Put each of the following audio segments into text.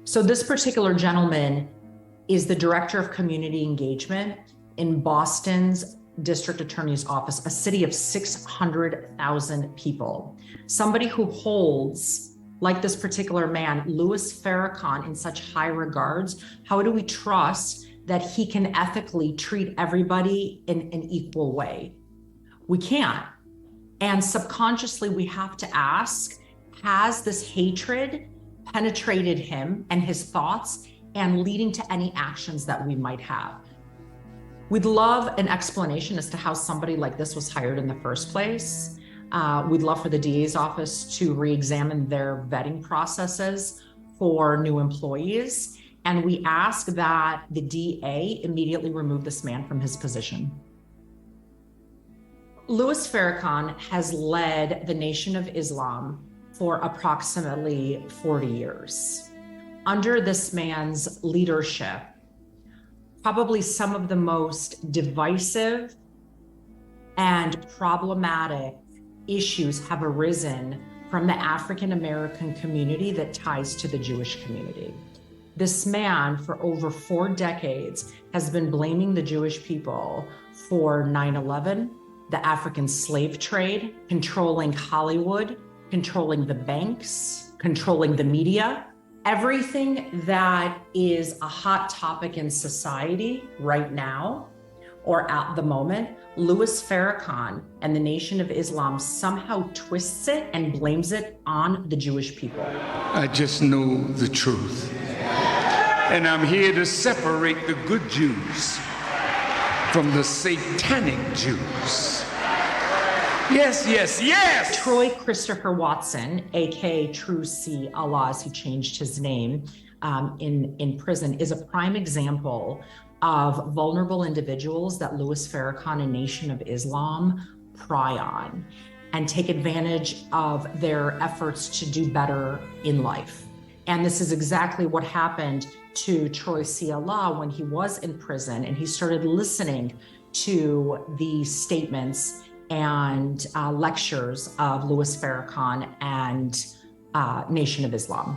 So this particular gentleman is the director of community engagement in Boston's district attorney's office, a city of 600,000 people. Somebody who holds, like this particular man, Louis Farrakhan, in such high regards. How do we trust that he can ethically treat everybody in an equal way? We can't. And subconsciously, we have to ask, has this hatred penetrated him and his thoughts and leading to any actions that we might have? We'd love an explanation as to how somebody like this was hired in the first place. We'd love for the DA's office to re-examine their vetting processes for new employees. And we ask that the DA immediately remove this man from his position. Louis Farrakhan has led the Nation of Islam for approximately 40 years. Under this man's leadership, probably some of the most divisive and problematic issues have arisen from the African American community that ties to the Jewish community. This man, for over 4 decades, has been blaming the Jewish people for 9/11, the African slave trade, controlling Hollywood, controlling the banks, controlling the media. Everything that is a hot topic in society right now or at the moment, Louis Farrakhan and the Nation of Islam somehow twists it and blames it on the Jewish people. I just know the truth. And I'm here to separate the good Jews from the satanic Jews. Yes, yes, yes! Troy Christopher Watson, aka True C Allah, as he changed his name in prison, is a prime example of vulnerable individuals that Louis Farrakhan and Nation of Islam pry on and take advantage of their efforts to do better in life. And this is exactly what happened to Troy C. Allah when he was in prison and he started listening to the statements and lectures of Louis Farrakhan and Nation of Islam.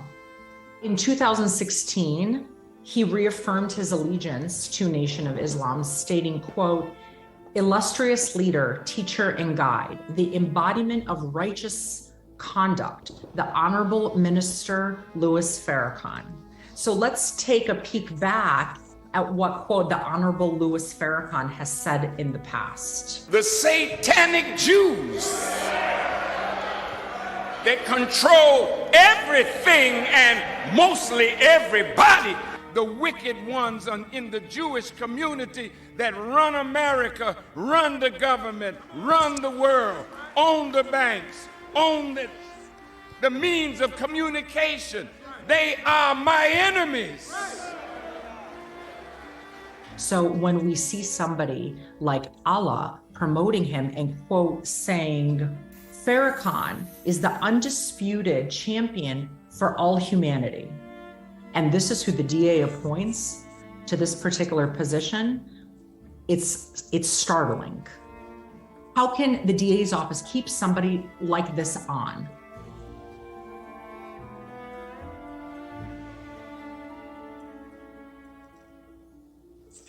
In 2016, he reaffirmed his allegiance to Nation of Islam, stating, quote, "Illustrious leader, teacher, and guide, the embodiment of righteous conduct, the Honorable Minister Louis Farrakhan." So let's take a peek back at what, quote, the Honorable Louis Farrakhan has said in the past. The satanic Jews that control everything and mostly everybody. The wicked ones in the Jewish community that run America, run the government, run the world, own the banks, own the means of communication. They are my enemies. So when we see somebody like Allah promoting him and, quote, saying, Farrakhan is the undisputed champion for all humanity, and this is who the DA appoints to this particular position, it's startling. How can the DA's office keep somebody like this on?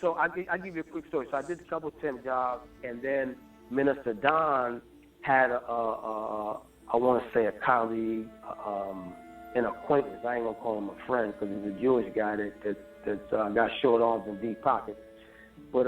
So I'll give you a quick story. So I did a couple temp jobs, and then Minister Don had I want to say a colleague, an acquaintance. I ain't gonna call him a friend because he's a Jewish guy that got short arms and deep pockets. But